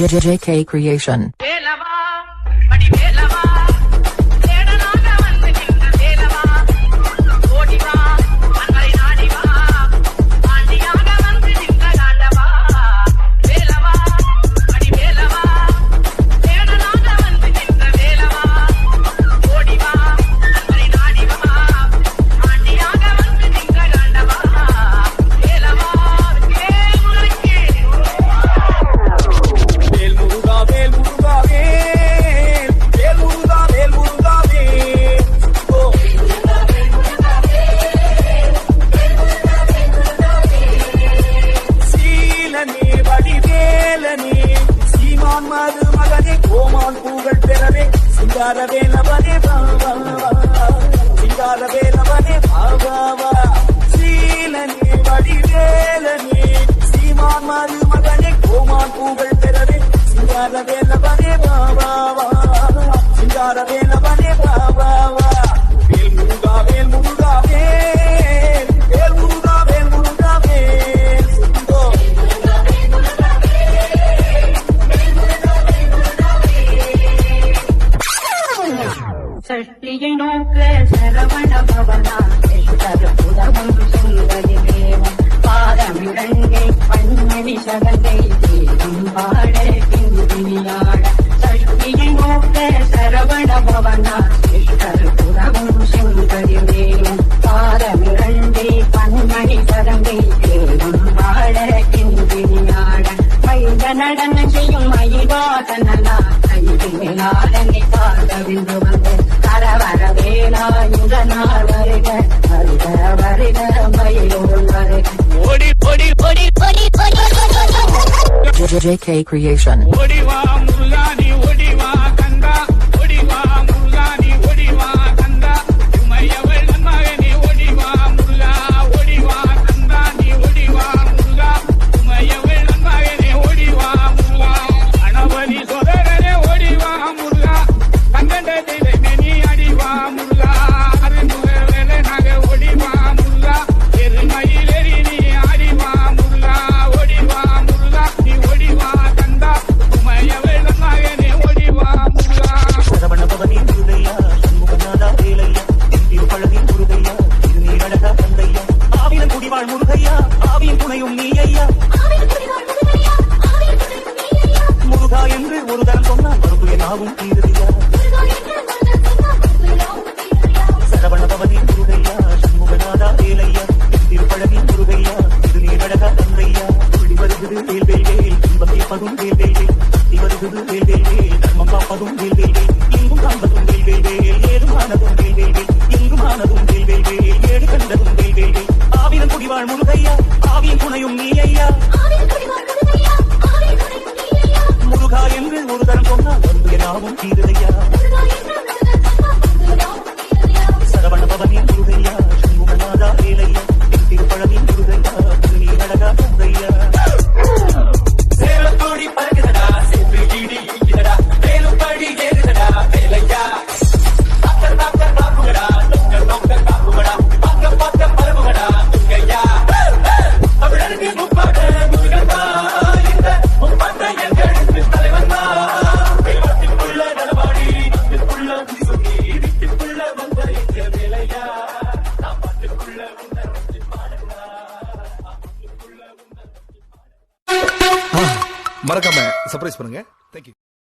JK Creation. சிங்காரவேலவனே பாவா சீலனே வடிவேலனே சீமான் மாறு மகனே கோமான் பூகள் பெறவே சிங்காரவேலவனே பாவா சிங்காரவேலவனே பாவா வேல் முருகா வேல் முருகா வேல் வேல் முருகா வேல் முருகா வேல் சுந்தோ சஷ்டியை நோக்க சரவண பவனா புதமும் சுந்தரி தேவம் பாதமிழங்கை பன்மணி சகந்தை தேவம் பாட கிங்கினியாட சஷ்டியை நோக்க சரவண பவனா புதமும் சுந்தரி தேவம் பாதமிழங்கை பன்மணி சகந்தை தேவம் பாட கிங்கினியாட மைந்த நடன செய்யும் மயிவாதனா கைதிலாடனை பார்க்கவிந்து வந்து கரவர வேலாயுத நாள் வருக வருக வருக மயிலோடு வருக ஓடி ஓடி ஓடி ஓடி JK Creation. ஓடிவா முருகானி ஓடிவா கந்தா ஓடிவா முருகானி ஓடிவா கந்தா உமையவள் மகனே ஓடிவா முருகா ஓடிவா கந்தா நீ ஓடிவா முருகா உமையவள் மகனே ஓடிவா முருகா அணவரி சோதரனே ஓடிவா முருகா கந்தண்டை நீ அடிவா முருகா அருமுக வேலனாக ஓடிவா முருகா எருமையிலேறி நீ ஆடிவா முருகா ஓடிவா முருகா நீ ஓடிவா கந்தா உமையவள் மகனே ஓடிவா முருகா சரவணபவனே முருகையா சண்முகநாதா வேலையா திருப்பழனி முருகையா திருநீரழகா தந்தையா ஆவியன் குடிவாழ் முருகையா ஆவியின் துணையும் நீ ஐயா முருகா என்று ஒரு தரம் சொன்னால் மறுபடிய நாவும் தீருதையா சரவணபவனே முருகையா சண்முகநாதா வேலையா திருப்பழனி முருகையா திருநீரழகா தந்தையா துள்ளி வருகிறது வேல் வேல் வேல் இன்பம் கேட்பதும் வேல் வேல் வேல் தட்டி வருகிறது வேல் வேல் வேல் தர்மம் காப்பதும் வேல் வேல் வேல் எங்கும் காண்பதும் வேல் வேல் வேல் ஏதும் ஆனதும் வேல் வேல் வேல் எங்கும் ஆனதும் வேல் வேல் வேல் ஏடு கண்டதும் வேல் வேல் வேல் ஆவியன் குடிவாழ் முருகையா ஆவியின் துணையும் நீ ஐயா முருகா என்று ஒரு தரம் சொன்னால் வருந்துய நாவும் தீருதையா சரவணபவனே முருகையா சண்முகநாதா வேலையா திருப்பழனி முருகையா திருநீரழகா தந்தையா சேவத்தோடி பறக்குதடா சென்று இடி இடிதடா வேலுப்படி ஏறுதடா வேலையா டாக்டர் டாக்டர் காப்புகடா டாக்டர் டாக்டர் காப்புகடா பக்கம் பக்கம் பரவுகடா துங்கையா தமிழருக்கு முப்பாட்ட முருகன்தா இந்த முப்பாட்ட எங்களுக்கு தலைவன் தான் வேலத்திற்குள்ள நடமாடி வீட்டுக்குள்ள சொல்லி வீட்டுக்குள்ள வந்த எங்க வேலையா நான் பாட்டுக்குள்ள உன்னை பாடலா மறக்காம சர்ப்ரைஸ் பண்ணுங்க. தேங்க்யூ.